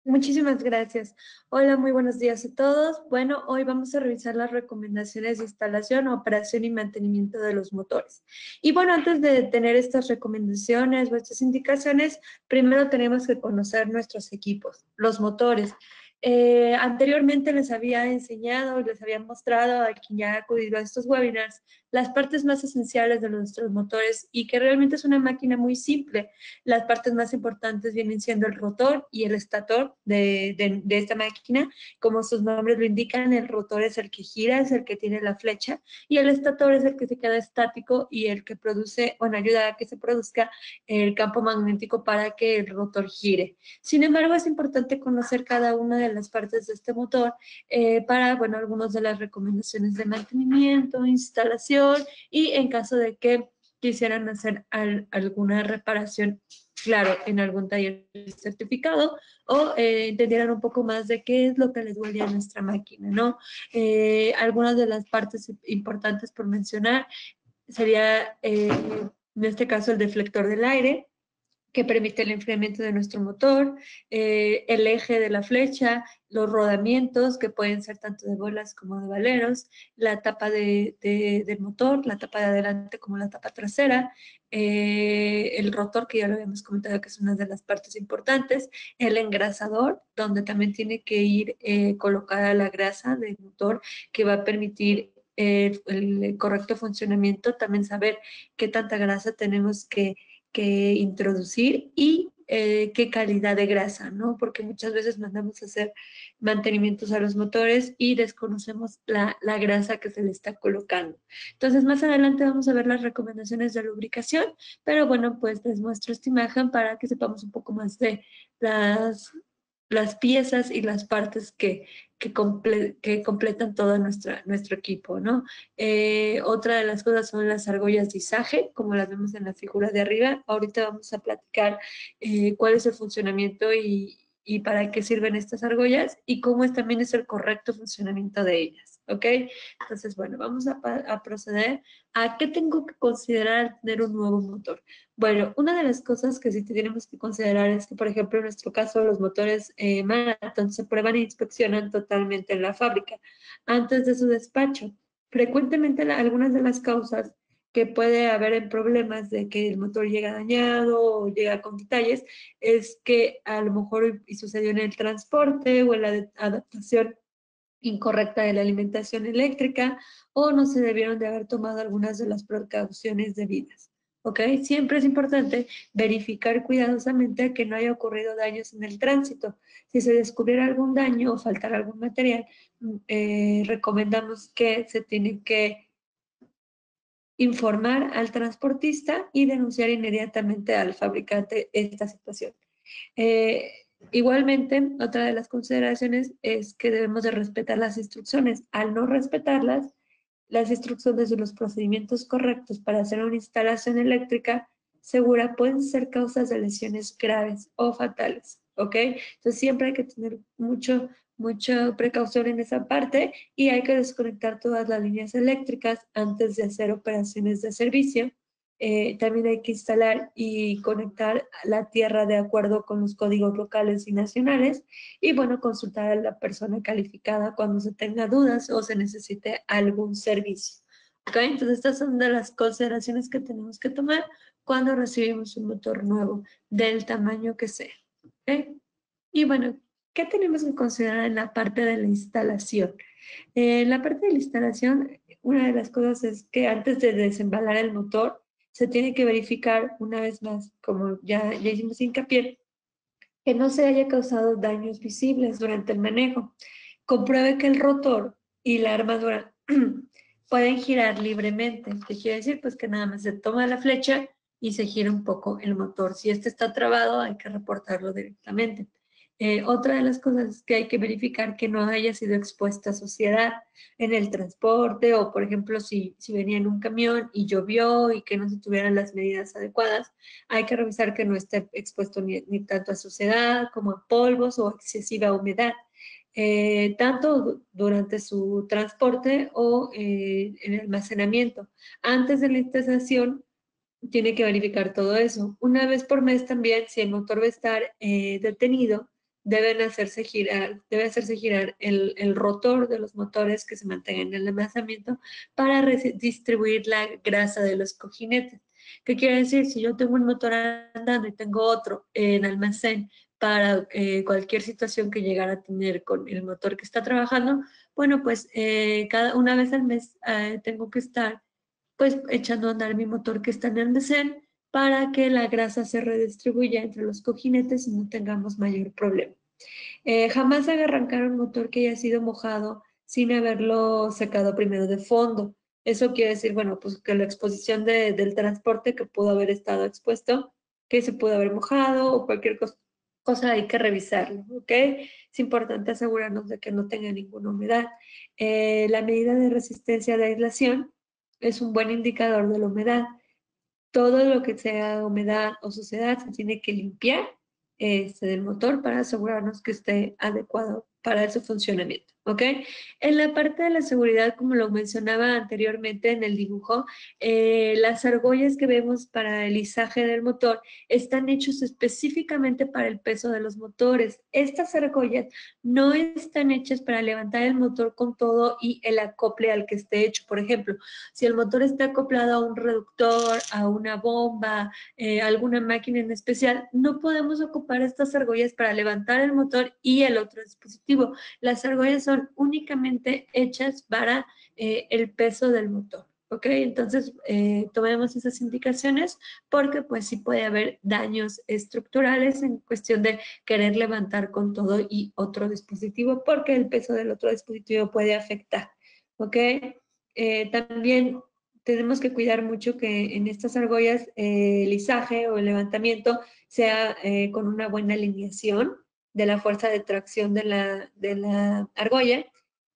Muchísimas gracias. Hola, muy buenos días a todos. Bueno, hoy vamos a revisar las recomendaciones de instalación, operación y mantenimiento de los motores. Y bueno, antes de tener estas recomendaciones o estas indicaciones, primero tenemos que conocer nuestros equipos, los motores. Anteriormente les había enseñado, les había mostrado a quien ya ha acudido a estos webinars las partes más esenciales de nuestros motores y que realmente es una máquina muy simple. Las partes más importantes vienen siendo el rotor y el estator de esta máquina. Como sus nombres lo indican, el rotor es el que gira, es el que tiene la flecha, y el estator es el que se queda estático y el que produce, bueno, ayuda a que se produzca el campo magnético para que el rotor gire. Sin embargo, es importante conocer cada una de las partes de este motor para, bueno, algunas de las recomendaciones de mantenimiento, instalación y en caso de que quisieran hacer alguna reparación, claro, en algún taller certificado o entendieran un poco más de qué es lo que les duele a nuestra máquina, ¿no? Algunas de las partes importantes por mencionar sería, en este caso, el deflector del aire, que permite el enfriamiento de nuestro motor, el eje de la flecha, los rodamientos, que pueden ser tanto de bolas como de valeros, la tapa del motor, la tapa de adelante como la tapa trasera, el rotor, que ya lo habíamos comentado que es una de las partes importantes, el engrasador, donde también tiene que ir colocada la grasa del motor, que va a permitir el correcto funcionamiento, también saber qué tanta grasa tenemos que introducir y qué calidad de grasa, ¿no? Porque muchas veces mandamos a hacer mantenimientos a los motores y desconocemos la grasa que se le está colocando. Entonces, más adelante vamos a ver las recomendaciones de lubricación, pero bueno, pues les muestro esta imagen para que sepamos un poco más de las, las piezas y las partes que completan todo nuestro equipo, ¿no? Otra de las cosas son las argollas de izaje, como las vemos en la figura de arriba. Ahorita vamos a platicar cuál es el funcionamiento y para qué sirven estas argollas y cómo también es el correcto funcionamiento de ellas, ¿ok? Entonces, bueno, vamos a proceder a qué tengo que considerar al tener un nuevo motor. Bueno, una de las cosas que sí tenemos que considerar es que, por ejemplo, en nuestro caso, los motores Marathon se prueban e inspeccionan totalmente en la fábrica antes de su despacho. Frecuentemente algunas de las causas que puede haber en problemas de que el motor llega dañado o llega con detalles es que a lo mejor y sucedió en el transporte o en la adaptación incorrecta de la alimentación eléctrica o no se debieron de haber tomado algunas de las precauciones debidas. ¿Ok? Siempre es importante verificar cuidadosamente que no haya ocurrido daños en el tránsito. Si se descubriera algún daño o faltar algún material, recomendamos que se tiene que informar al transportista y denunciar inmediatamente al fabricante esta situación. Eh, Igualmente, otra de las consideraciones es que debemos de respetar las instrucciones. Al no respetarlas, las instrucciones de los procedimientos correctos para hacer una instalación eléctrica segura pueden ser causas de lesiones graves o fatales, ¿ok? Entonces siempre hay que tener mucha precaución en esa parte y hay que desconectar todas las líneas eléctricas antes de hacer operaciones de servicio. También hay que instalar y conectar la tierra de acuerdo con los códigos locales y nacionales y bueno, consultar a la persona calificada cuando se tenga dudas o se necesite algún servicio. ¿Ok? Entonces estas son de las consideraciones que tenemos que tomar cuando recibimos un motor nuevo del tamaño que sea. ¿Ok? Y bueno, ¿qué tenemos que considerar en la parte de la instalación? En la parte de la instalación, una de las cosas es que antes de desembalar el motor, se tiene que verificar una vez más, como ya hicimos hincapié, que no se haya causado daños visibles durante el manejo. Compruebe que el rotor y la armadura pueden girar libremente. ¿Qué quiere decir? Pues que nada más se toma la flecha y se gira un poco el motor. Si este está trabado, hay que reportarlo directamente. Otra de las cosas es que hay que verificar que no haya sido expuesta a suciedad en el transporte o, por ejemplo, si venía en un camión y llovió y que no se tuvieran las medidas adecuadas, hay que revisar que no esté expuesto ni tanto a suciedad como a polvos o excesiva humedad. tanto durante su transporte o en el almacenamiento. Antes de la instalación, tiene que verificar todo eso. Una vez por mes también, si el motor va a estar detenido, debe hacerse girar el rotor de los motores que se mantengan en el almacenamiento para distribuir la grasa de los cojinetes. ¿Qué quiere decir? Si yo tengo un motor andando y tengo otro en almacén para cualquier situación que llegara a tener con el motor que está trabajando, bueno, pues cada una vez al mes tengo que estar pues echando a andar mi motor que está en el almacén para que la grasa se redistribuya entre los cojinetes y no tengamos mayor problema. Jamás haga arrancar un motor que haya sido mojado sin haberlo secado primero de fondo. Eso quiere decir, bueno, pues que la exposición del transporte que pudo haber estado expuesto, que se pudo haber mojado o cualquier cosa hay que revisarlo, ¿ok? Es importante asegurarnos de que no tenga ninguna humedad. La medida de resistencia de aislación es un buen indicador de la humedad. Todo lo que sea humedad o suciedad se tiene que limpiar del motor para asegurarnos que esté adecuado para su funcionamiento, ¿ok? En la parte de la seguridad, como lo mencionaba anteriormente en el dibujo, las argollas que vemos para el izaje del motor están hechos específicamente para el peso de los motores. Estas argollas no están hechas para levantar el motor con todo y el acople al que esté hecho. Por ejemplo, si el motor está acoplado a un reductor, a una bomba, alguna máquina en especial, no podemos ocupar estas argollas para levantar el motor y el otro dispositivo. Las argollas son únicamente hechas para el peso del motor. ¿Ok? Entonces, tomemos esas indicaciones porque pues sí puede haber daños estructurales en cuestión de querer levantar con todo y otro dispositivo porque el peso del otro dispositivo puede afectar. ¿Ok? También tenemos que cuidar mucho que en estas argollas el izaje o el levantamiento sea con una buena alineación de la fuerza de tracción de la argolla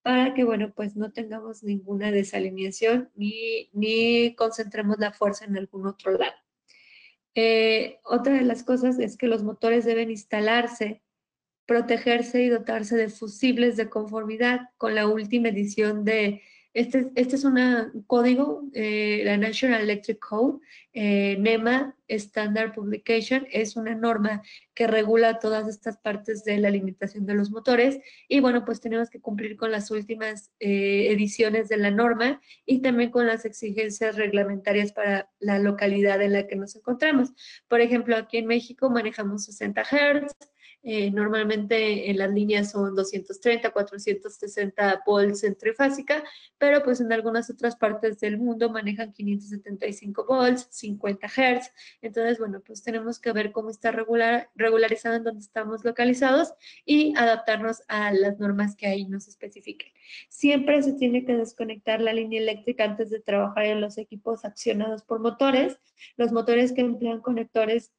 para que, bueno, pues no tengamos ninguna desalineación ni concentremos la fuerza en algún otro lado. Otra de las cosas es que los motores deben instalarse, protegerse y dotarse de fusibles de conformidad con la última edición de, este es un código, la National Electric Code, NEMA Standard Publication, es una norma que regula todas estas partes de la alimentación de los motores y bueno, pues tenemos que cumplir con las últimas ediciones de la norma y también con las exigencias reglamentarias para la localidad en la que nos encontramos. Por ejemplo, aquí en México manejamos 60 Hz, normalmente en las líneas son 230, 460 volts en trifásica, pero pues en algunas otras partes del mundo manejan 575 volts, 50 Hz. Entonces, bueno, pues tenemos que ver cómo está regularizado en donde estamos localizados y adaptarnos a las normas que ahí nos especifiquen. Siempre se tiene que desconectar la línea eléctrica antes de trabajar en los equipos accionados por motores. Los motores que emplean conectores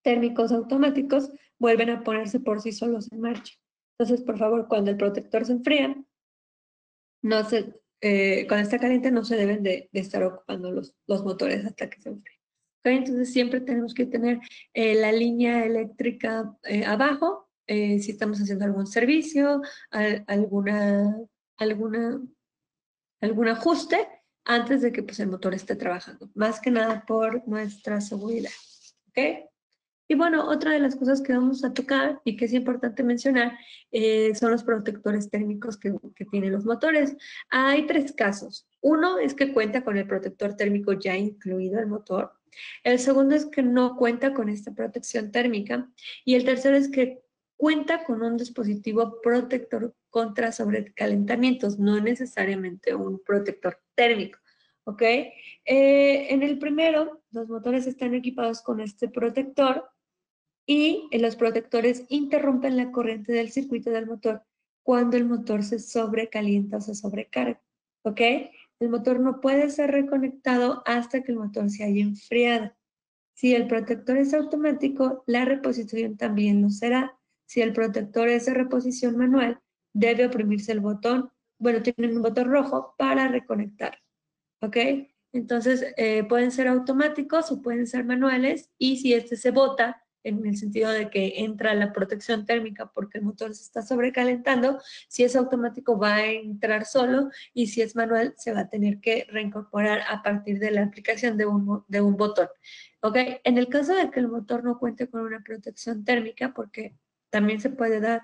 térmicos automáticos vuelven a ponerse por sí solos en marcha. Entonces, por favor, cuando el protector se enfría, cuando está caliente no se deben de estar ocupando los motores hasta que se enfríen. ¿Okay? Entonces, siempre tenemos que tener la línea eléctrica abajo, si estamos haciendo algún servicio, alguna, alguna, algún ajuste, antes de que pues, el motor esté trabajando. Más que nada por nuestra seguridad. ¿Ok? Y bueno, otra de las cosas que vamos a tocar y que es importante mencionar son los protectores térmicos que tienen los motores. Hay tres casos. Uno es que cuenta con el protector térmico ya incluido el motor. El segundo es que no cuenta con esta protección térmica. Y el tercero es que cuenta con un dispositivo protector contra sobrecalentamientos, no necesariamente un protector térmico. ¿Ok? En el primero, los motores están equipados con este protector y los protectores interrumpen la corriente del circuito del motor cuando el motor se sobrecalienta o se sobrecarga. ¿Ok? El motor no puede ser reconectado hasta que el motor se haya enfriado. Si el protector es automático, la reposición también lo será. Si el protector es de reposición manual, debe oprimirse el botón, bueno, tienen un botón rojo para reconectar. ¿Ok? Entonces, pueden ser automáticos o pueden ser manuales y si este se bota, en el sentido de que entra la protección térmica porque el motor se está sobrecalentando. Si es automático va a entrar solo y si es manual se va a tener que reincorporar a partir de la aplicación de un botón. ¿Ok? En el caso de que el motor no cuente con una protección térmica, porque también se puede dar,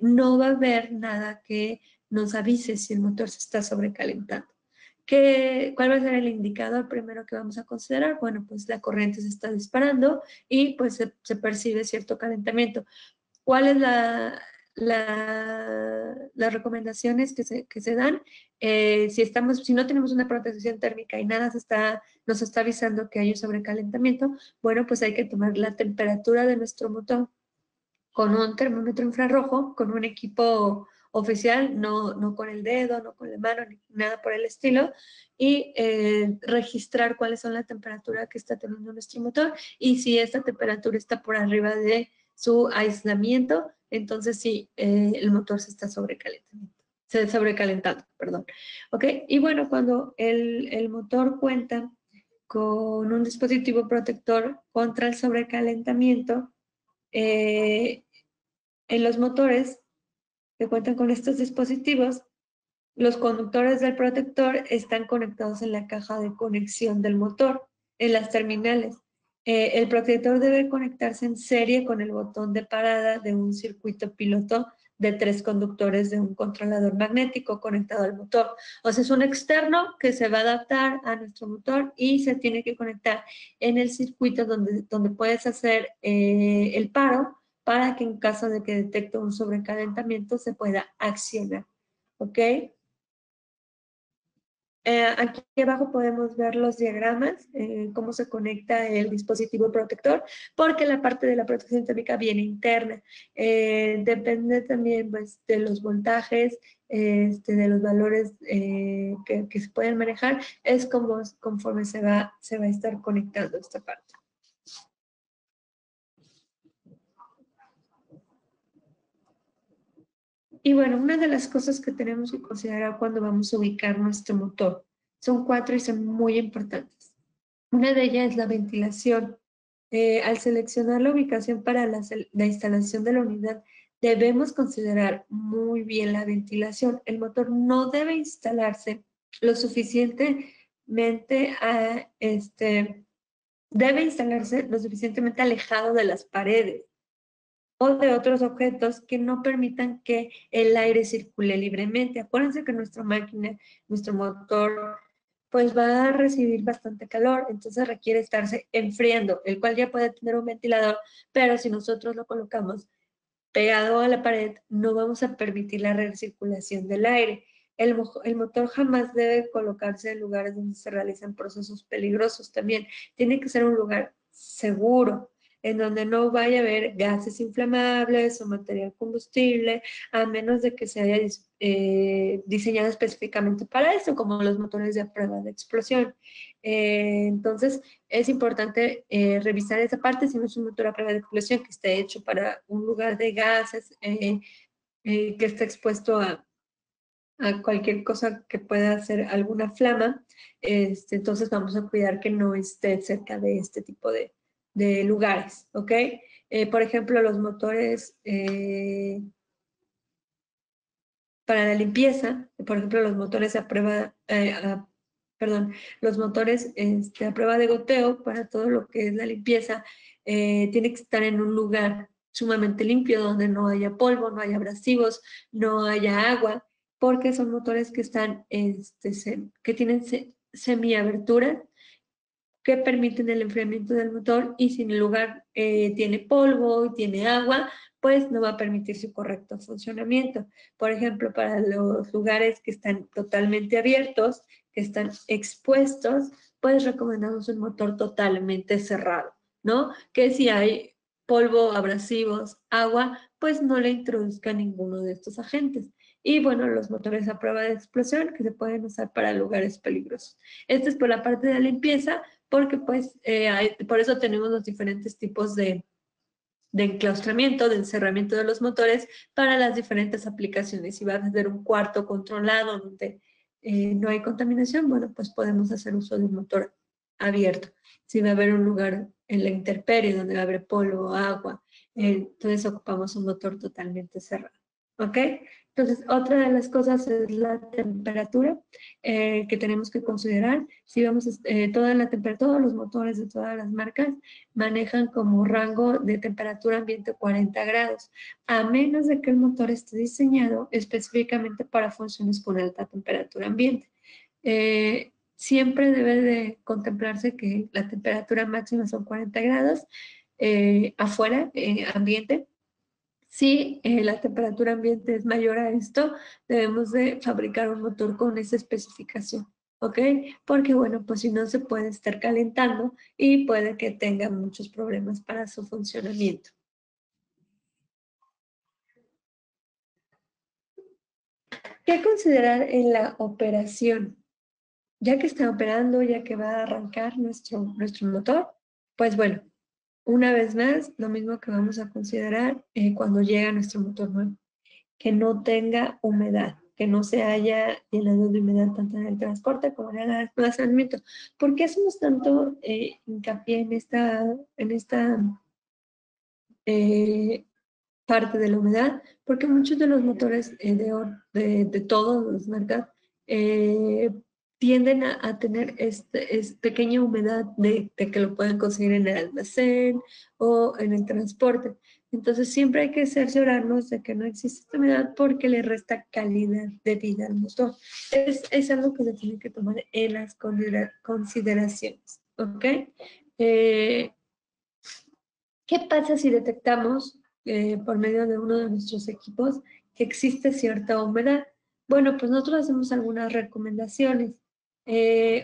no va a haber nada que nos avise si el motor se está sobrecalentando. ¿Cuál va a ser el indicador primero que vamos a considerar? Bueno, pues la corriente se está disparando y pues se percibe cierto calentamiento. ¿Cuál es las recomendaciones que se dan? Si no tenemos una protección térmica y nada nos está avisando que hay un sobrecalentamiento, bueno, pues hay que tomar la temperatura de nuestro motor con un termómetro infrarrojo, con un equipo oficial, no con el dedo, no con la mano, ni nada por el estilo, y registrar cuáles son la temperatura que está teniendo nuestro motor y si esta temperatura está por arriba de su aislamiento, entonces sí, el motor se está sobrecalentando, perdón. ¿Ok? Y bueno, cuando el motor cuenta con un dispositivo protector contra el sobrecalentamiento, eh, en los motores que cuentan con estos dispositivos, los conductores del protector están conectados en la caja de conexión del motor, en las terminales. El protector debe conectarse en serie con el botón de parada de un circuito piloto de 3 conductores de un controlador magnético conectado al motor. O sea, es un externo que se va a adaptar a nuestro motor y se tiene que conectar en el circuito donde puedes hacer el paro para que en caso de que detecte un sobrecalentamiento se pueda accionar. ¿Ok? Aquí abajo podemos ver los diagramas, cómo se conecta el dispositivo protector, porque la parte de la protección térmica viene interna. Depende también pues, de los voltajes, de los valores que se pueden manejar, es como conforme se va a estar conectando esta parte. Y bueno, una de las cosas que tenemos que considerar cuando vamos a ubicar nuestro motor son 4 y son muy importantes. Una de ellas es la ventilación. Al seleccionar la ubicación para la instalación de la unidad, debemos considerar muy bien la ventilación. El motor no debe instalarse lo suficientemente debe instalarse lo suficientemente alejado de las paredes o de otros objetos que no permitan que el aire circule libremente. Acuérdense que nuestra máquina, nuestro motor, pues va a recibir bastante calor, entonces requiere estarse enfriando, el cual ya puede tener un ventilador, pero si nosotros lo colocamos pegado a la pared, no vamos a permitir la recirculación del aire. El motor jamás debe colocarse en lugares donde se realizan procesos peligrosos también. Tiene que ser un lugar seguro, en donde no vaya a haber gases inflamables o material combustible, a menos de que se haya diseñado específicamente para eso, como los motores de prueba de explosión. Entonces, es importante revisar esa parte si no es un motor a prueba de explosión que esté hecho para un lugar de gases, que esté expuesto a cualquier cosa que pueda hacer alguna flama. Entonces vamos a cuidar que no esté cerca de este tipo de lugares, ¿ok? Por ejemplo, los motores para la limpieza, por ejemplo, los motores a prueba, perdón, los motores a prueba de goteo para todo lo que es la limpieza, tiene que estar en un lugar sumamente limpio, donde no haya polvo, no haya abrasivos, no haya agua, porque son motores que están, que tienen semiaberturas que permiten el enfriamiento del motor y si en el lugar tiene polvo y tiene agua, pues no va a permitir su correcto funcionamiento. Por ejemplo, para los lugares que están totalmente abiertos, que están expuestos, pues recomendamos un motor totalmente cerrado, ¿no? Que si hay polvo, abrasivos, agua, pues no le introduzca ninguno de estos agentes. Y bueno, los motores a prueba de explosión que se pueden usar para lugares peligrosos. Esto es por la parte de la limpieza, porque pues por eso tenemos los diferentes tipos de enclaustramiento, de encerramiento de los motores para las diferentes aplicaciones. Si va a tener un cuarto controlado donde no hay contaminación, bueno, pues podemos hacer uso de un motor abierto. Si va a haber un lugar en la intemperie, donde va a haber polvo, agua. Entonces ocupamos un motor totalmente cerrado. ¿Ok? Entonces, otra de las cosas es la temperatura que tenemos que considerar. Si vemos todos los motores de todas las marcas manejan como rango de temperatura ambiente 40 grados, a menos de que el motor esté diseñado específicamente para funciones con alta temperatura ambiente. Siempre debe de contemplarse que la temperatura máxima son 40 grados afuera, ambiente. Si la temperatura ambiente es mayor a esto, debemos de fabricar un motor con esa especificación, ¿ok? Porque, bueno, pues si no se puede estar calentando y puede que tenga muchos problemas para su funcionamiento. ¿Qué considerar en la operación? Ya que está operando, ya que va a arrancar nuestro motor, pues bueno, una vez más, lo mismo que vamos a considerar cuando llega nuestro motor nuevo, que no tenga humedad, que no se haya llenado de humedad tanto en el transporte como en el almacenamiento. ¿Por qué hacemos tanto hincapié en esta eh, parte de la humedad? Porque muchos de los motores de todas las marcas eh, tienden a tener pequeña humedad de que lo pueden conseguir en el almacén o en el transporte. Entonces siempre hay que cerciorarnos de que no existe esta humedad porque le resta calidad de vida al motor. Es algo que se tiene que tomar en las consideraciones. ¿Ok? Eh, ¿Qué pasa si detectamos por medio de uno de nuestros equipos que existe cierta humedad? Bueno, pues nosotros hacemos algunas recomendaciones.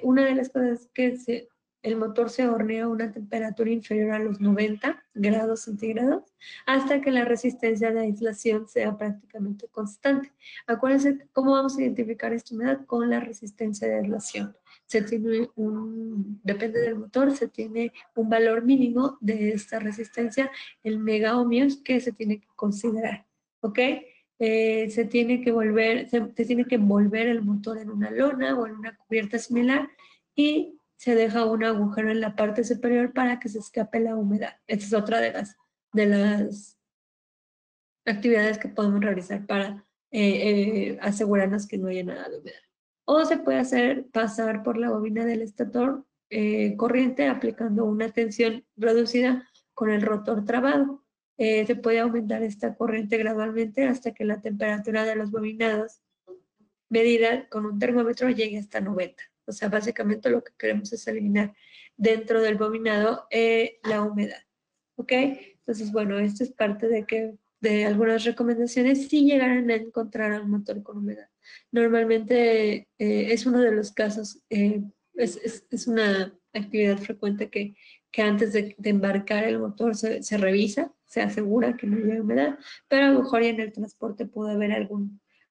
Una de las cosas es que el motor se hornea a una temperatura inferior a los 90 grados centígrados hasta que la resistencia de aislación sea prácticamente constante. Acuérdense cómo vamos a identificar esta humedad con la resistencia de aislación. Depende del motor, se tiene un valor mínimo de esta resistencia, el megaohmios, que se tiene que considerar, ¿ok? Se tiene que envolver el motor en una lona o en una cubierta similar y se deja un agujero en la parte superior para que se escape la humedad. Esta es otra de las actividades que podemos realizar para asegurarnos que no haya nada de humedad. O se puede hacer pasar por la bobina del estator corriente aplicando una tensión reducida con el rotor trabado. Se puede aumentar esta corriente gradualmente hasta que la temperatura de los bobinados medida con un termómetro llegue hasta 90. O sea, básicamente lo que queremos es eliminar dentro del bobinado la humedad. ¿Ok? Entonces, bueno, esto es parte de algunas recomendaciones si llegaran a encontrar un motor con humedad. Normalmente es uno de los casos, es una actividad frecuente que antes de embarcar el motor se revisa, se asegura que no haya humedad, pero a lo mejor ya en el transporte puede haber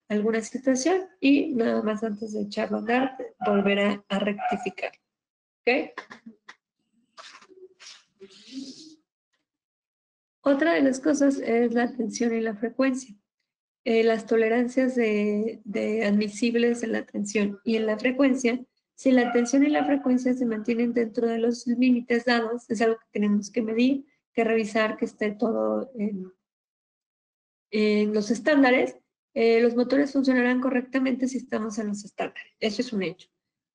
alguna situación y nada más antes de echarlo a andar, volver a rectificar. ¿Ok? Otra de las cosas es la tensión y la frecuencia. Las tolerancias de admisibles en la tensión y en la frecuencia, si la tensión y la frecuencia se mantienen dentro de los límites dados, es algo que tenemos que medir, que revisar que esté todo en los estándares. Los motores funcionarán correctamente si estamos en los estándares. Eso es un hecho.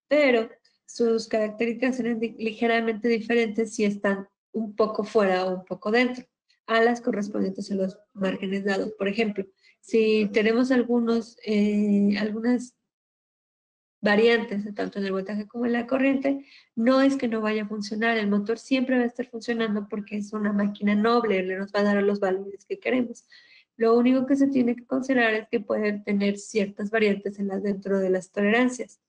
Pero sus características serán ligeramente diferentes si están un poco fuera o un poco dentro a las correspondientes a los márgenes dados. Por ejemplo, si tenemos algunas variantes, tanto en el voltaje como en la corriente, no es que no vaya a funcionar. El motor siempre va a estar funcionando porque es una máquina noble, le nos va a dar los valores que queremos. Lo único que se tiene que considerar es que pueden tener ciertas variantes dentro de las tolerancias.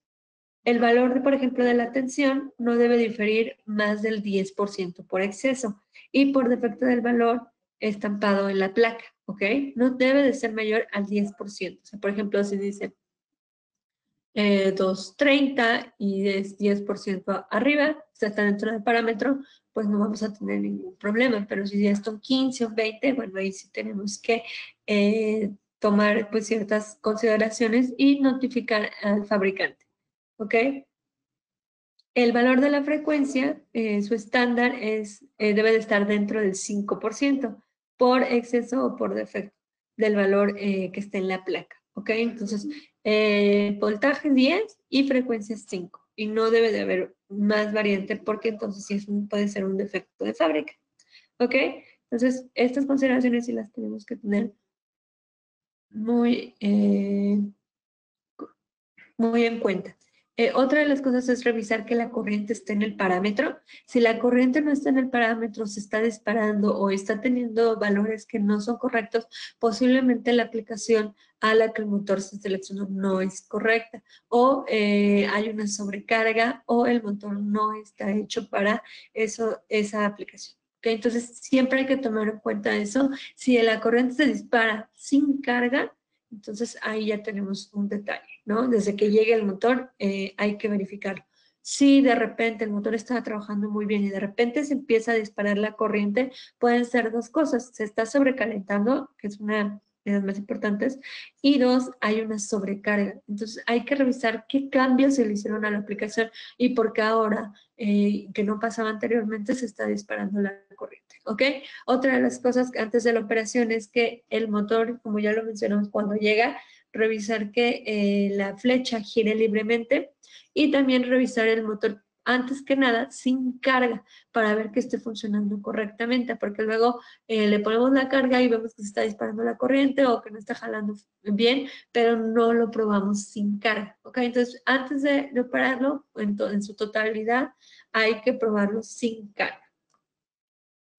El valor, por ejemplo, de la tensión no debe diferir más del 10% por exceso y por defecto del valor estampado en la placa, ¿ok? No debe de ser mayor al 10%. O sea, por ejemplo, si dice 230 y es 10% arriba, o sea, está dentro del parámetro, pues no vamos a tener ningún problema. Pero si ya es un 15 o 20, bueno, ahí sí tenemos que tomar pues ciertas consideraciones y notificar al fabricante. ¿Ok? El valor de la frecuencia, su estándar debe de estar dentro del 5% por exceso o por defecto del valor que esté en la placa, ¿ok? Entonces, voltaje 10 y frecuencia 5. Y no debe de haber más variante porque entonces sí puede ser un defecto de fábrica, ¿ok? Entonces, estas consideraciones sí las tenemos que tener muy, muy en cuenta. Otra de las cosas es revisar que la corriente esté en el parámetro. Si la corriente no está en el parámetro, se está disparando o está teniendo valores que no son correctos, posiblemente la aplicación a la que el motor se seleccionó no es correcta o hay una sobrecarga o el motor no está hecho para esa aplicación. ¿Okay? Entonces, siempre hay que tomar en cuenta eso. Si la corriente se dispara sin carga, entonces ahí ya tenemos un detalle, ¿no? Desde que llegue el motor hay que verificarlo. Si de repente el motor está trabajando muy bien y de repente se empieza a disparar la corriente, pueden ser dos cosas. Se está sobrecalentando, que es una de las más importantes, y dos, hay una sobrecarga. Entonces hay que revisar qué cambios se le hicieron a la aplicación y por qué ahora, que no pasaba anteriormente, se está disparando la corriente, ¿ok? Otra de las cosas que antes de la operación es que el motor, como ya lo mencionamos, cuando llega, revisar que la flecha gire libremente y también revisar el motor antes que nada sin carga para ver que esté funcionando correctamente, porque luego le ponemos la carga y vemos que se está disparando la corriente o que no está jalando bien, pero no lo probamos sin carga, ¿ok? Entonces, antes de operarlo en su totalidad, hay que probarlo sin carga.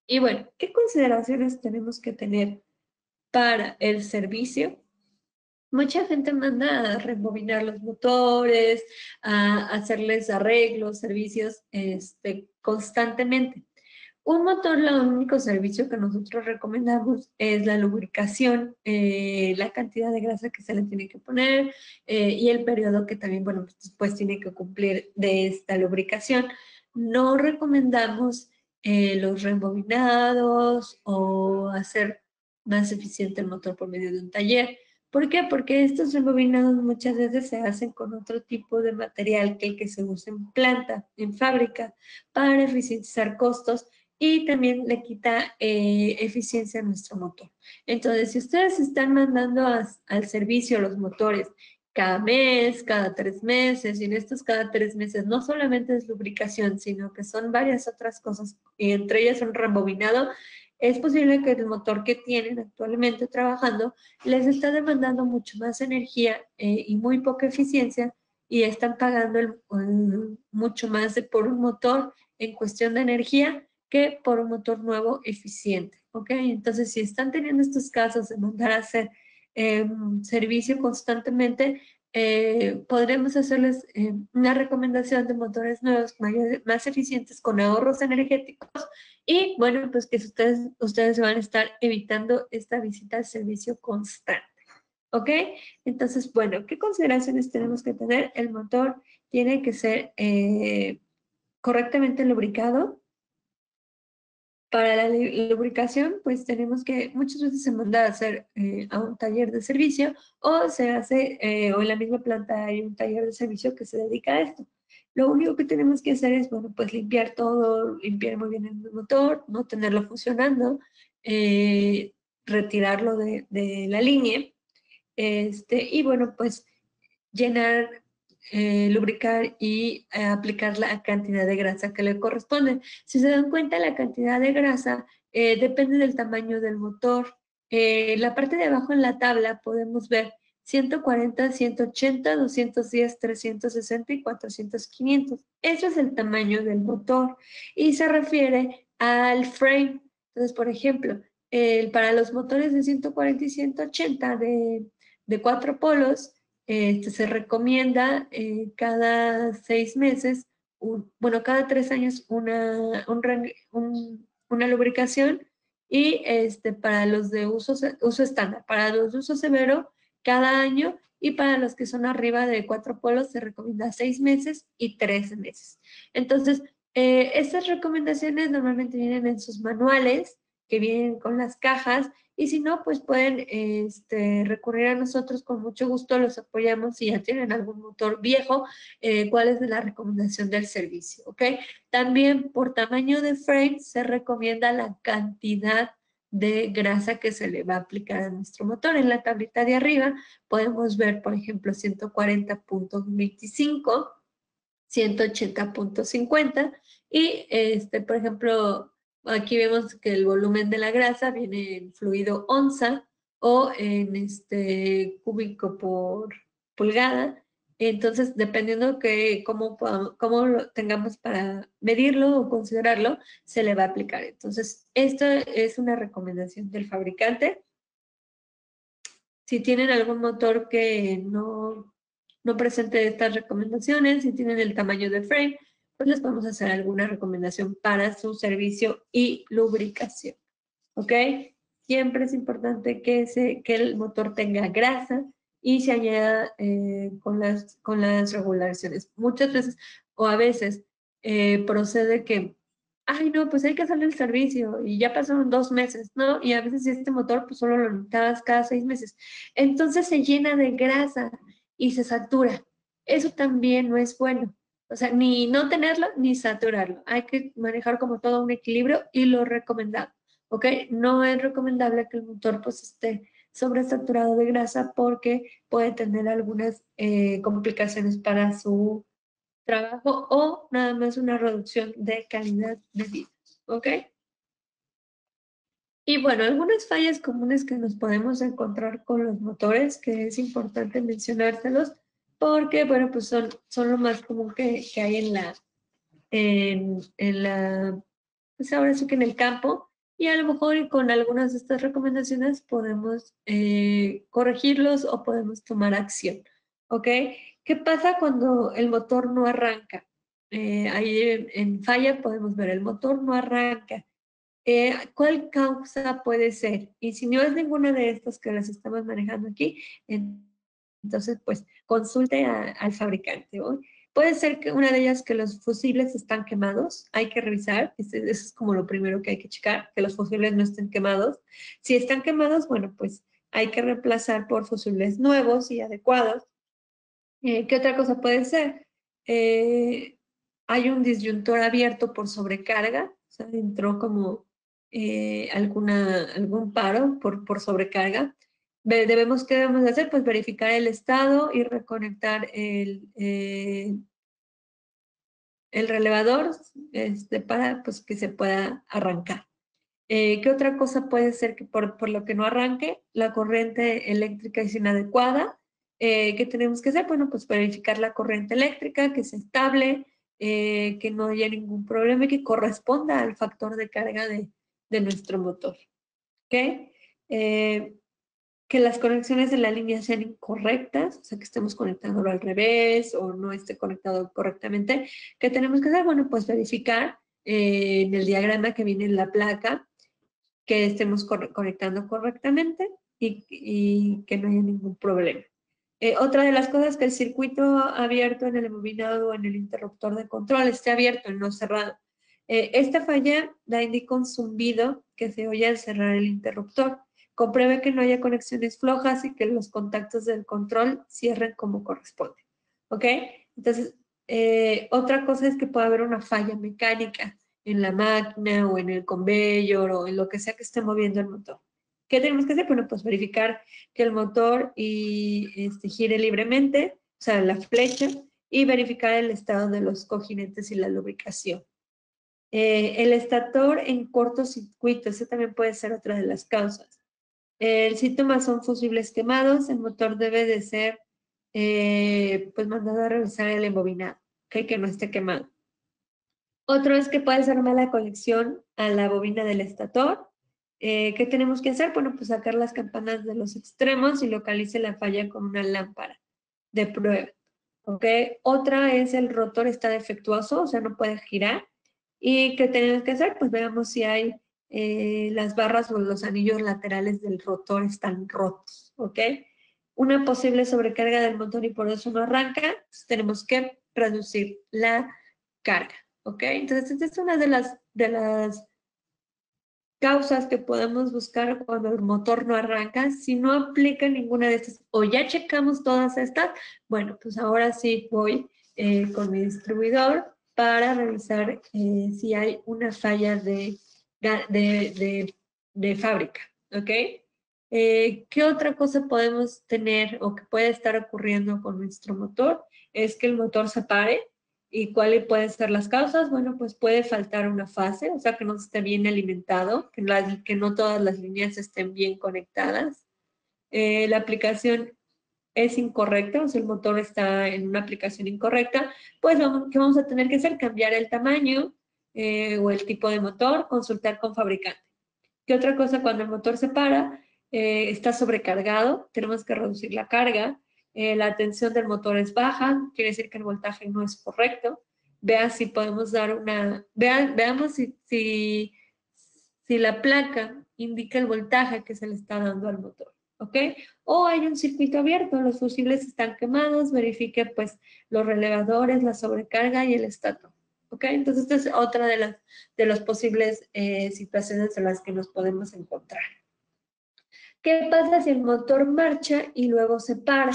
Y bueno, ¿qué consideraciones tenemos que tener para el servicio? Mucha gente manda a rebobinar los motores, a hacerles arreglos, servicios constantemente. Un motor, el único servicio que nosotros recomendamos es la lubricación, la cantidad de grasa que se le tiene que poner y el periodo que también, bueno, pues después tiene que cumplir de esta lubricación. No recomendamos los rebobinados o hacer más eficiente el motor por medio de un taller. ¿Por qué? Porque estos rebobinados muchas veces se hacen con otro tipo de material que el que se usa en planta, en fábrica, para eficientizar costos y también le quita eficiencia a nuestro motor. Entonces, si ustedes están mandando al servicio los motores cada mes, cada 3 meses, y en estos cada 3 meses no solamente es lubricación, sino que son varias otras cosas, y entre ellas un rebobinado, es posible que el motor que tienen actualmente trabajando les está demandando mucho más energía y muy poca eficiencia y están pagando mucho más por un motor en cuestión de energía que por un motor nuevo eficiente, ¿ok? Entonces, si están teniendo estos casos de mandar a hacer servicio constantemente, podremos hacerles una recomendación de motores nuevos, más eficientes, con ahorros energéticos y, bueno, pues que ustedes van a estar evitando esta visita al servicio constante, ¿ok? Entonces, bueno, ¿qué consideraciones tenemos que tener? El motor tiene que ser correctamente lubricado. Para la lubricación, pues tenemos que muchas veces se manda a hacer a un taller de servicio o se hace, o en la misma planta hay un taller de servicio que se dedica a esto. Lo único que tenemos que hacer es, bueno, pues limpiar todo, limpiar muy bien el motor, no tenerlo funcionando, eh, retirarlo de la línea, y bueno, pues llenar, lubricar y aplicar la cantidad de grasa que le corresponde. Si se dan cuenta, la cantidad de grasa depende del tamaño del motor. La parte de abajo en la tabla podemos ver 140, 180, 210, 360 y 400, 500. Eso es el tamaño del motor y se refiere al frame. Entonces, por ejemplo, para los motores de 140 y 180 de 4 polos, se recomienda cada 6 meses, bueno, cada 3 años una lubricación y para los de uso estándar, para los de uso severo, cada año y para los que son arriba de 4 polos se recomienda 6 meses y 3 meses. Entonces, estas recomendaciones normalmente vienen en sus manuales que vienen con las cajas, y si no, pues pueden recurrir a nosotros, con mucho gusto los apoyamos si ya tienen algún motor viejo, cuál es la recomendación del servicio, ¿ok? También por tamaño de frame se recomienda la cantidad de grasa que se le va a aplicar a nuestro motor. En la tablita de arriba podemos ver, por ejemplo, 140.25, 180.50 y, por ejemplo, aquí vemos que el volumen de la grasa viene en fluido onza o en cúbico por pulgada. Entonces, dependiendo que cómo lo tengamos para medirlo o considerarlo, se le va a aplicar. Entonces, esto es una recomendación del fabricante. Si tienen algún motor que no presente estas recomendaciones, si tienen el tamaño de frame, pues les vamos a hacer alguna recomendación para su servicio y lubricación. ¿Ok? Siempre es importante que el motor tenga grasa y se añada con las regulaciones. Muchas veces o a veces procede que, ay, no, pues hay que hacerle el servicio y ya pasaron 2 meses, ¿no? Y a veces este motor pues solo lo necesitas cada 6 meses. Entonces se llena de grasa y se satura. Eso también no es bueno. O sea, ni no tenerlo ni saturarlo. Hay que manejar como todo un equilibrio y lo recomendado. ¿Ok? No es recomendable que el motor pues esté sobresaturado de grasa porque puede tener algunas complicaciones para su trabajo o nada más una reducción de calidad de vida. ¿Ok? Y bueno, algunas fallas comunes que nos podemos encontrar con los motores, que es importante mencionárselos, porque, bueno, pues son lo más común que hay en la, pues ahora sí que en el campo, y a lo mejor con algunas de estas recomendaciones podemos corregirlos o podemos tomar acción, ¿ok? ¿Qué pasa cuando el motor no arranca? Ahí en falla podemos ver el motor no arranca. ¿Cuál causa puede ser? Y si no es ninguna de estas que las estamos manejando aquí, entonces pues consulte al fabricante. ¿No? Puede ser que una de ellas que los fusibles están quemados, hay que revisar, eso es como lo primero que hay que checar, que los fusibles no estén quemados. Si están quemados, bueno, pues hay que reemplazar por fusibles nuevos y adecuados. ¿Qué otra cosa puede ser? Hay un disyuntor abierto por sobrecarga, o sea, entró como algún paro por sobrecarga. ¿Qué debemos de hacer? Pues verificar el estado y reconectar el relevador para pues, que se pueda arrancar. ¿Qué otra cosa puede ser que por lo que no arranque? La corriente eléctrica es inadecuada. ¿Qué tenemos que hacer? Bueno, pues verificar la corriente eléctrica, que sea estable, que no haya ningún problema y que corresponda al factor de carga de nuestro motor. ¿Ok? Que las conexiones de la línea sean incorrectas, o sea, que estemos conectándolo al revés o no esté conectado correctamente. ¿Qué tenemos que hacer? Bueno, pues verificar en el diagrama que viene en la placa que estemos conectando correctamente y que no haya ningún problema. Otra de las cosas es que el circuito abierto en el embobinado o en el interruptor de control esté abierto y no cerrado. Esta falla indica un zumbido que se oye al cerrar el interruptor. Compruebe que no haya conexiones flojas y que los contactos del control cierren como corresponde. ¿Ok? Entonces, otra cosa es que puede haber una falla mecánica en la máquina o en el conveyor o en lo que sea que esté moviendo el motor. ¿Qué tenemos que hacer? Bueno, pues verificar que el motor gire libremente, o sea, la flecha, y verificar el estado de los cojinetes y la lubricación. El estator en cortocircuito, ese también puede ser otra de las causas. El síntoma son fusibles quemados, el motor debe de ser pues mandado a revisar el embobinado, ¿okay? Que no esté quemado. Otro es que puede ser mala conexión a la bobina del estator. ¿Qué tenemos que hacer? Bueno, pues sacar las campanas de los extremos y localice la falla con una lámpara de prueba. ¿Ok? Otra es el rotor está defectuoso, o sea, no puede girar. ¿Y qué tenemos que hacer? Pues veamos si hay las barras o los anillos laterales del rotor están rotos. ¿Ok? Una posible sobrecarga del motor y por eso no arranca, pues tenemos que reducir la carga. ¿Ok? Entonces, esta es una de las causas que podemos buscar cuando el motor no arranca, si no aplica ninguna de estas o ya checamos todas estas, bueno, pues ahora sí voy con mi distribuidor para revisar si hay una falla de fábrica, ¿ok? ¿Qué otra cosa podemos tener o que puede estar ocurriendo con nuestro motor? Es que el motor se pare. ¿Y cuáles pueden ser las causas? Bueno, pues puede faltar una fase, o sea, que no esté bien alimentado, que no todas las líneas estén bien conectadas. La aplicación es incorrecta, o sea, el motor está en una aplicación incorrecta, pues ¿qué vamos a tener que hacer? Cambiar el tamaño o el tipo de motor, consultar con fabricante. ¿Qué otra cosa? Cuando el motor se para, está sobrecargado, tenemos que reducir la carga, la tensión del motor es baja, quiere decir que el voltaje no es correcto. Vean si podemos dar veamos si la placa indica el voltaje que se le está dando al motor, ¿ok? O hay un circuito abierto, los fusibles están quemados, verifique pues los relevadores, la sobrecarga y el estator, ¿ok? Entonces esta es otra de las posibles situaciones en las que nos podemos encontrar. ¿Qué pasa si el motor marcha y luego se para?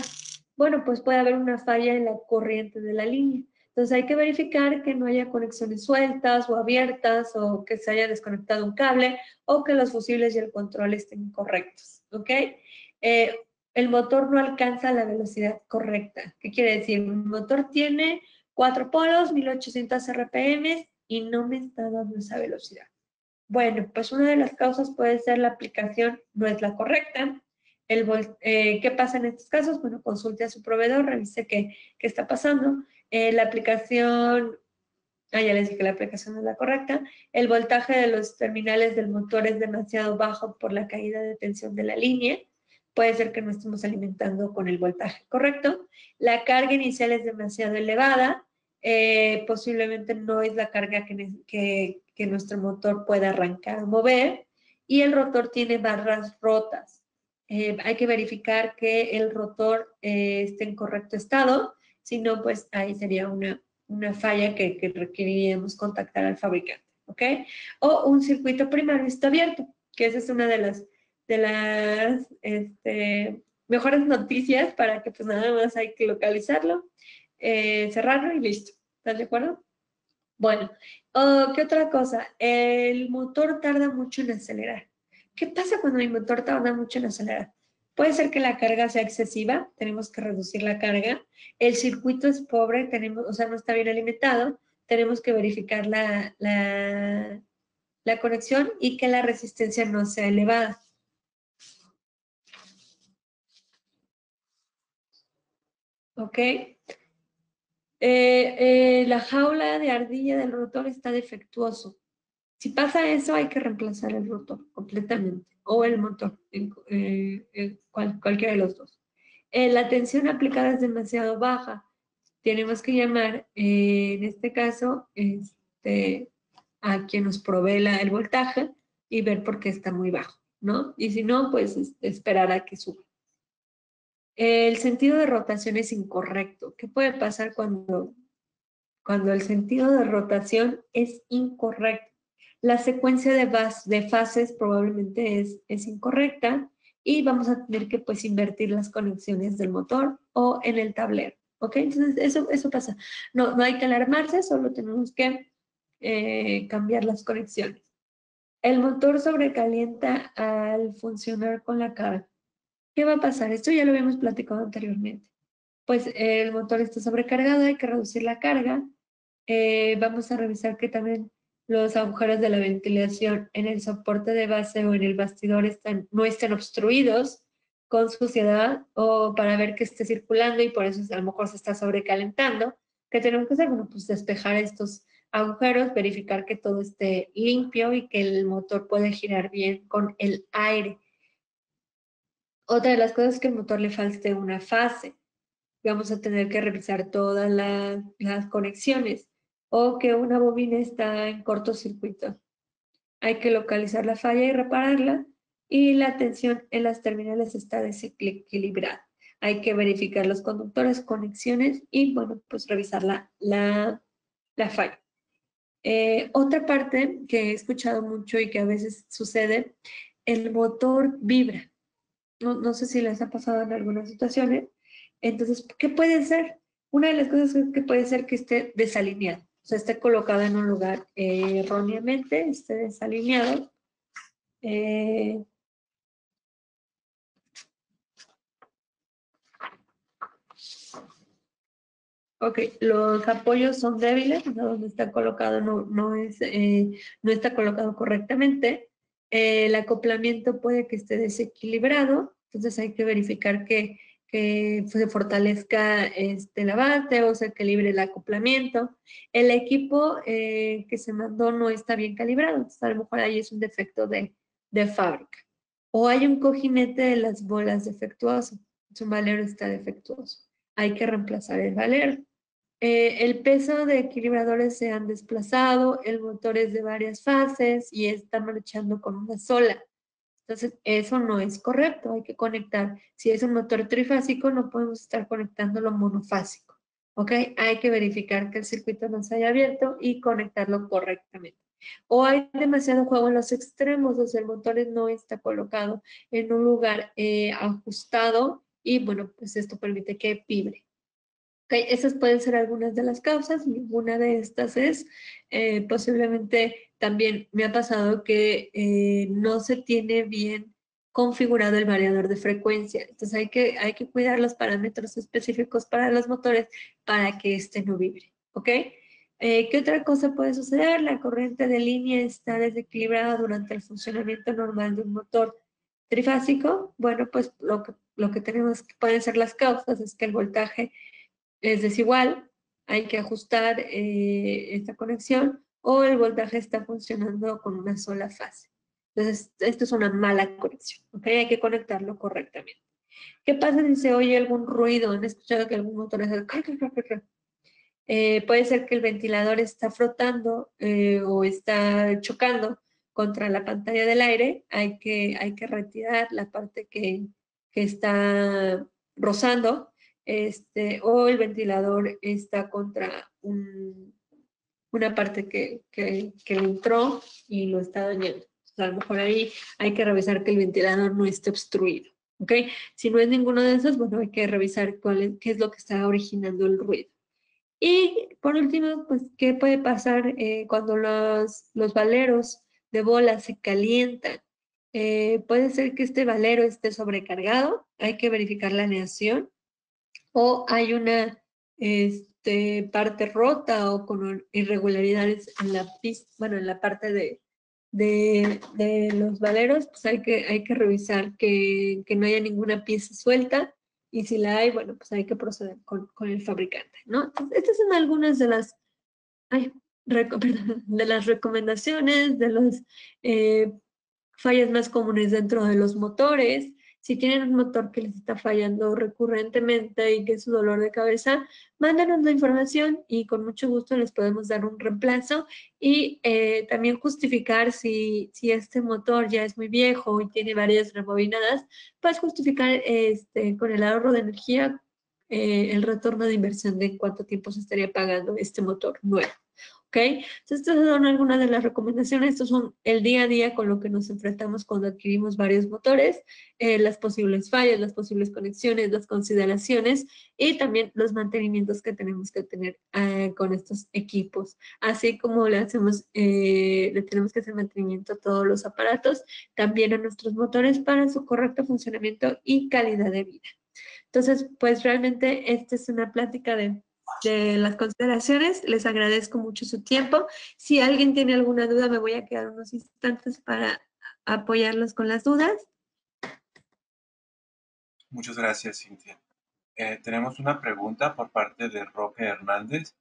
Bueno, pues puede haber una falla en la corriente de la línea. Entonces hay que verificar que no haya conexiones sueltas o abiertas o que se haya desconectado un cable o que los fusibles y el control estén correctos, ¿ok? Eh, el motor no alcanza la velocidad correcta. ¿Qué quiere decir? El motor tiene 4 polos, 1800 RPM y no me está dando esa velocidad. Bueno, pues una de las causas puede ser la aplicación no es la correcta. ¿Qué pasa en estos casos? Bueno, consulte a su proveedor, revise qué está pasando. La aplicación, ya les dije, la aplicación no es la correcta. El voltaje de los terminales del motor es demasiado bajo por la caída de tensión de la línea. Puede ser que no estemos alimentando con el voltaje correcto. La carga inicial es demasiado elevada. Posiblemente no es la carga que nuestro motor pueda arrancar o mover. Y el rotor tiene barras rotas. Hay que verificar que el rotor esté en correcto estado. Si no, pues ahí sería una falla que requeriríamos contactar al fabricante, ¿ok? O un circuito primario está abierto, que esa es una de las mejores noticias para que pues nada más hay que localizarlo, cerrarlo y listo. ¿Estás de acuerdo? Bueno, ¿qué otra cosa? El motor tarda mucho en acelerar. ¿Qué pasa cuando el motor tarda mucho en acelerar? Puede ser que la carga sea excesiva, tenemos que reducir la carga. El circuito es pobre, o sea, no está bien alimentado. Tenemos que verificar la conexión y que la resistencia no sea elevada. ¿Ok? La jaula de ardilla del rotor está defectuoso. Si pasa eso, hay que reemplazar el rotor completamente o el motor, cualquiera de los dos. La tensión aplicada es demasiado baja. Tenemos que llamar, en este caso, a quien nos provee el voltaje y ver por qué está muy bajo, ¿no? Y si no, pues esperar a que suba. El sentido de rotación es incorrecto. ¿Qué puede pasar cuando el sentido de rotación es incorrecto? La secuencia de fases probablemente es incorrecta y vamos a tener que pues invertir las conexiones del motor o en el tablero, ¿ok? Entonces eso pasa. No hay que alarmarse, solo tenemos que cambiar las conexiones. El motor sobrecalienta al funcionar con la carga. ¿Qué va a pasar? Esto ya lo habíamos platicado anteriormente. Pues el motor está sobrecargado, hay que reducir la carga. Vamos a revisar que también los agujeros de la ventilación en el soporte de base o en el bastidor no estén obstruidos con suciedad o para ver que esté circulando y por eso a lo mejor se está sobrecalentando. ¿Qué tenemos que hacer? Bueno, pues despejar estos agujeros, verificar que todo esté limpio y que el motor puede girar bien con el aire. Otra de las cosas es que el motor le falte una fase. Vamos a tener que revisar todas las conexiones o que una bobina está en cortocircuito. Hay que localizar la falla y repararla y la tensión en las terminales está desequilibrada. Hay que verificar los conductores, conexiones y, bueno, pues revisar la falla. Otra parte que he escuchado mucho y que a veces sucede, el motor vibra. No sé si les ha pasado en algunas situaciones. Entonces, ¿qué puede ser? Una de las cosas es que puede ser que esté desalineado, o sea, esté colocado en un lugar erróneamente, esté desalineado. Eh, ok, los apoyos son débiles, o sea, donde está colocado no está colocado correctamente. El acoplamiento puede que esté desequilibrado, entonces hay que verificar que se fortalezca la base o se equilibre el acoplamiento. El equipo que se mandó no está bien calibrado, entonces a lo mejor ahí es un defecto de fábrica. O hay un cojinete de las bolas defectuoso, su valero está defectuoso. Hay que reemplazar el valero. El peso de equilibradores se han desplazado, el motor es de varias fases y está marchando con una sola. Entonces, eso no es correcto, hay que conectar. Si es un motor trifásico, no podemos estar conectándolo monofásico. ¿Ok? Hay que verificar que el circuito no se haya abierto y conectarlo correctamente. O hay demasiado juego en los extremos, o sea, el motor no está colocado en un lugar ajustado y bueno, pues esto permite que vibre. Ok, esas pueden ser algunas de las causas. Ninguna de estas es, posiblemente también me ha pasado que no se tiene bien configurado el variador de frecuencia. Entonces hay que cuidar los parámetros específicos para los motores para que este no vibre. ¿Ok? ¿Qué otra cosa puede suceder? La corriente de línea está desequilibrada durante el funcionamiento normal de un motor trifásico. Bueno, pues lo que tenemos que pueden ser las causas es que el voltaje es desigual, hay que ajustar esta conexión o el voltaje está funcionando con una sola fase. Entonces, esto es una mala conexión, ¿ok? Hay que conectarlo correctamente. ¿Qué pasa si se oye algún ruido? ¿Han escuchado que algún motor hace puede ser que el ventilador está frotando o está chocando contra la pantalla del aire. Hay que retirar la parte que está rozando, o el ventilador está contra una parte que le entró y lo está dañando. O sea, a lo mejor ahí hay que revisar que el ventilador no esté obstruido. ¿Ok? Si no es ninguno de esos, bueno, hay que revisar qué es lo que está originando el ruido. Y por último, pues, ¿qué puede pasar cuando los valeros de bola se calientan? Puede ser que este valero esté sobrecargado, hay que verificar la aleación, o hay una parte rota o con irregularidades en la pista, bueno, en la parte de los valeros, pues hay que revisar que no haya ninguna pieza suelta y si la hay, bueno, pues hay que proceder con el fabricante, ¿no? Entonces, estas son algunas de las, ay, perdón, de las recomendaciones, de las eh, fallas más comunes dentro de los motores. Si tienen un motor que les está fallando recurrentemente y que es su dolor de cabeza, mándanos la información y con mucho gusto les podemos dar un reemplazo y también justificar si este motor ya es muy viejo y tiene varias rebobinadas, pues justificar con el ahorro de energía el retorno de inversión de cuánto tiempo se estaría pagando este motor nuevo. ¿Ok? Entonces, estas son algunas de las recomendaciones. Estos son el día a día con lo que nos enfrentamos cuando adquirimos varios motores, las posibles fallas, las posibles conexiones, las consideraciones y también los mantenimientos que tenemos que tener con estos equipos. Así como le tenemos que hacer mantenimiento a todos los aparatos, también a nuestros motores para su correcto funcionamiento y calidad de vida. Entonces, pues realmente esta es una plática de las consideraciones. Les agradezco mucho su tiempo. Si alguien tiene alguna duda, me voy a quedar unos instantes para apoyarlos con las dudas. Muchas gracias, Cintia. Tenemos una pregunta por parte de Roque Hernández,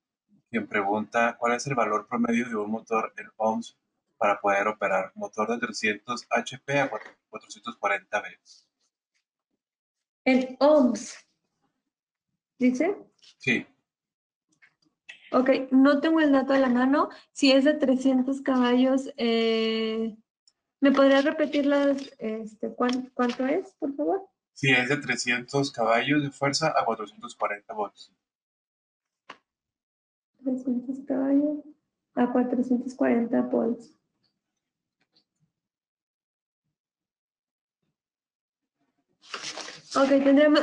quien pregunta cuál es el valor promedio de un motor en ohms para poder operar motor de 300 HP a 440 V. El OMS, dice. Sí, Ok, no tengo el dato a la mano. Si es de 300 caballos, ¿me podrías repetir cuánto es, por favor? sí, es de 300 caballos de fuerza a 440 volts. 300 caballos a 440 volts. Ok,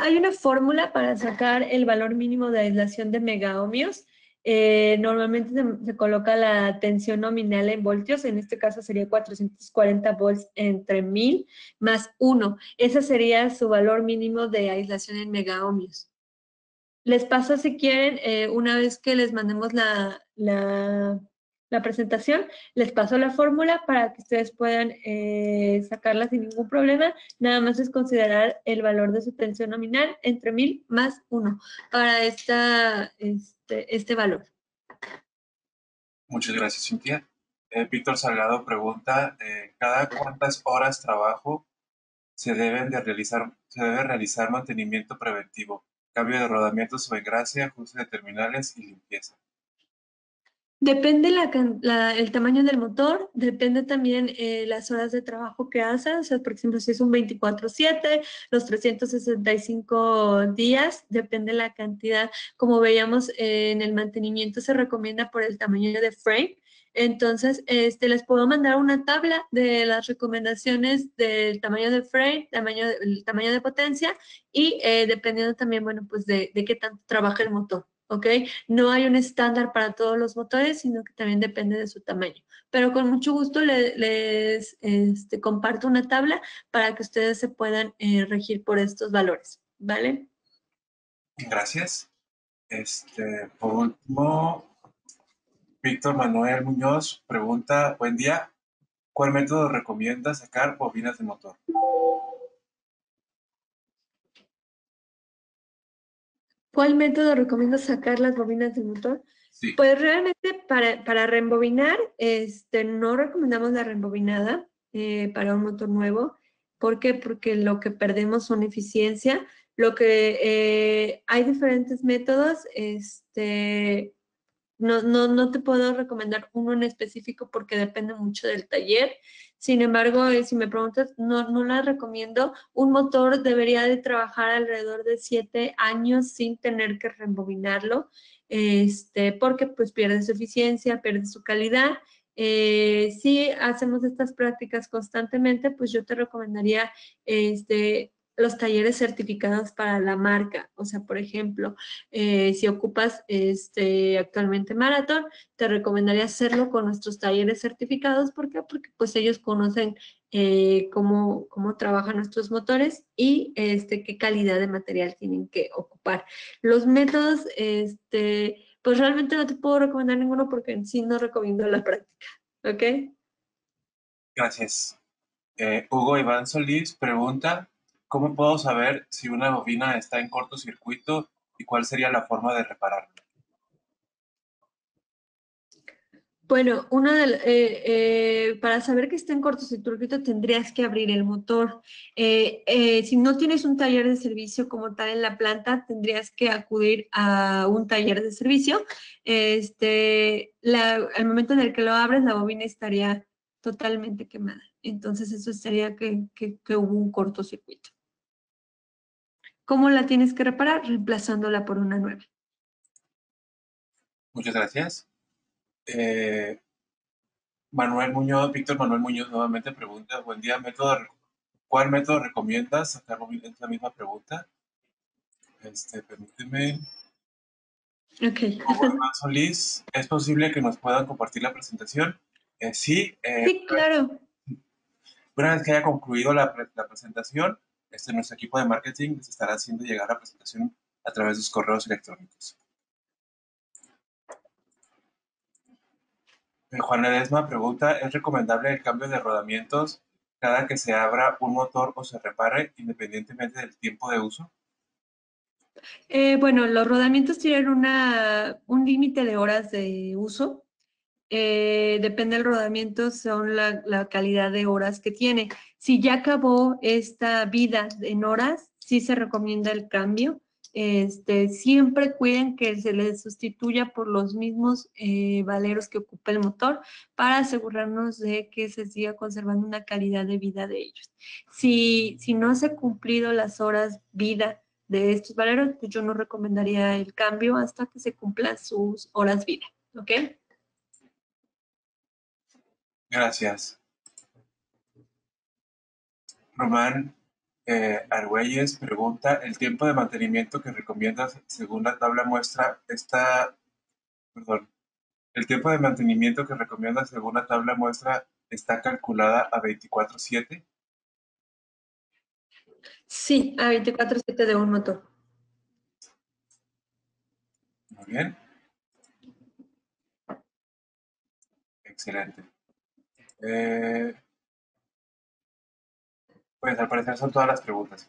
hay una fórmula para sacar el valor mínimo de aislación de megaohmios. Normalmente se coloca la tensión nominal en voltios, en este caso sería 440 volts entre 1000 más 1. Ese sería su valor mínimo de aislación en megaohmios. Les paso si quieren, una vez que les mandemos la presentación, les paso la fórmula para que ustedes puedan sacarla sin ningún problema. Nada más es considerar el valor de su tensión nominal entre 1000 más 1 para este valor. Muchas gracias, Cintia. Víctor Salgado pregunta, ¿cada cuántas horas trabajo se debe realizar mantenimiento preventivo, cambio de rodamientos o engrase, ajuste de terminales y limpieza? Depende el tamaño del motor, depende también las horas de trabajo que haces. O sea, por ejemplo, si es un 24/7, los 365 días, depende la cantidad. Como veíamos en el mantenimiento se recomienda por el tamaño de frame. Entonces, les puedo mandar una tabla de las recomendaciones del tamaño del frame, el tamaño de potencia y dependiendo también, bueno, pues de qué tanto trabaja el motor. ¿Ok? No hay un estándar para todos los motores, sino que también depende de su tamaño. Pero con mucho gusto les comparto una tabla para que ustedes se puedan regir por estos valores, ¿vale? Gracias. Por último, Víctor Manuel Muñoz pregunta, buen día, ¿cuál método recomienda sacar bobinas de motor? ¿Cuál método recomiendo sacar las bobinas del motor? Sí. Pues realmente para reembobinar, no recomendamos la reembobinada para un motor nuevo. ¿Por qué? Porque lo que perdemos son eficiencia. Hay diferentes métodos, no te puedo recomendar uno en específico porque depende mucho del taller. Sin embargo, si me preguntas, no la recomiendo. Un motor debería de trabajar alrededor de 7 años sin tener que rebobinarlo, porque pues pierde su eficiencia, pierde su calidad. Si hacemos estas prácticas constantemente, pues yo te recomendaría los talleres certificados para la marca. O sea, por ejemplo, si ocupas actualmente Marathon, te recomendaría hacerlo con nuestros talleres certificados. ¿Por qué? Porque pues ellos conocen cómo trabajan nuestros motores y qué calidad de material tienen que ocupar. Los métodos, pues realmente no te puedo recomendar ninguno porque en sí no recomiendo la práctica. ¿Ok? Gracias. Hugo Iván Solís pregunta, ¿cómo puedo saber si una bobina está en cortocircuito y cuál sería la forma de repararla? Bueno, para saber que está en cortocircuito tendrías que abrir el motor. Si no tienes un taller de servicio como tal en la planta, tendrías que acudir a un taller de servicio. Al momento en el que lo abres, la bobina estaría totalmente quemada. Entonces, eso sería que hubo un cortocircuito. ¿Cómo la tienes que reparar? Reemplazándola por una nueva. Muchas gracias. Víctor Manuel Muñoz nuevamente pregunta, buen día, ¿cuál método recomiendas sacar bobina? Es la misma pregunta. Permíteme. Ok. Hugo Iván Solís, ¿es posible que nos puedan compartir la presentación? Sí, Sí, claro. una vez que haya concluido la presentación, nuestro equipo de marketing les estará haciendo llegar la presentación a través de sus correos electrónicos. Juan Ledesma pregunta, ¿es recomendable el cambio de rodamientos cada que se abra un motor o se repare, independientemente del tiempo de uso? Bueno, los rodamientos tienen un límite de horas de uso. Depende del rodamiento, son la calidad de horas que tiene. Si ya acabó esta vida en horas, sí se recomienda el cambio. Siempre cuiden que se les sustituya por los mismos valeros que ocupa el motor para asegurarnos de que se siga conservando una calidad de vida de ellos. Si no se han cumplido las horas vida de estos valeros, pues yo no recomendaría el cambio hasta que se cumplan sus horas vida. ¿Ok? Gracias. Román Argüelles pregunta, ¿el tiempo de mantenimiento que recomiendas según la tabla muestra perdón, el tiempo de mantenimiento que recomiendas según la tabla muestra está calculada a 24/7? Sí, a 24/7 de un motor. Muy bien, excelente. Pues al parecer son todas las preguntas.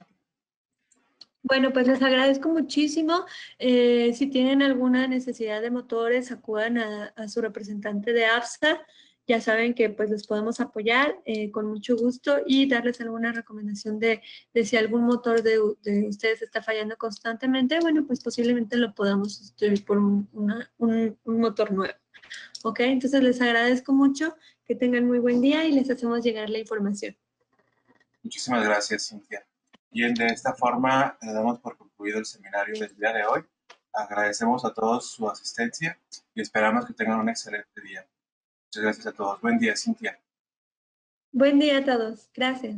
Bueno, pues les agradezco muchísimo. Si tienen alguna necesidad de motores, acudan a su representante de AFSA. Ya saben que pues les podemos apoyar con mucho gusto y darles alguna recomendación de si algún motor de ustedes está fallando constantemente, bueno, pues posiblemente lo podamos sustituir por un motor nuevo. ¿Ok? Entonces les agradezco mucho, que tengan muy buen día y les hacemos llegar la información. Muchísimas gracias, Cintia. Bien, de esta forma damos por concluido el seminario del día de hoy. Agradecemos a todos su asistencia y esperamos que tengan un excelente día. Muchas gracias a todos. Buen día, Cintia. Buen día a todos. Gracias.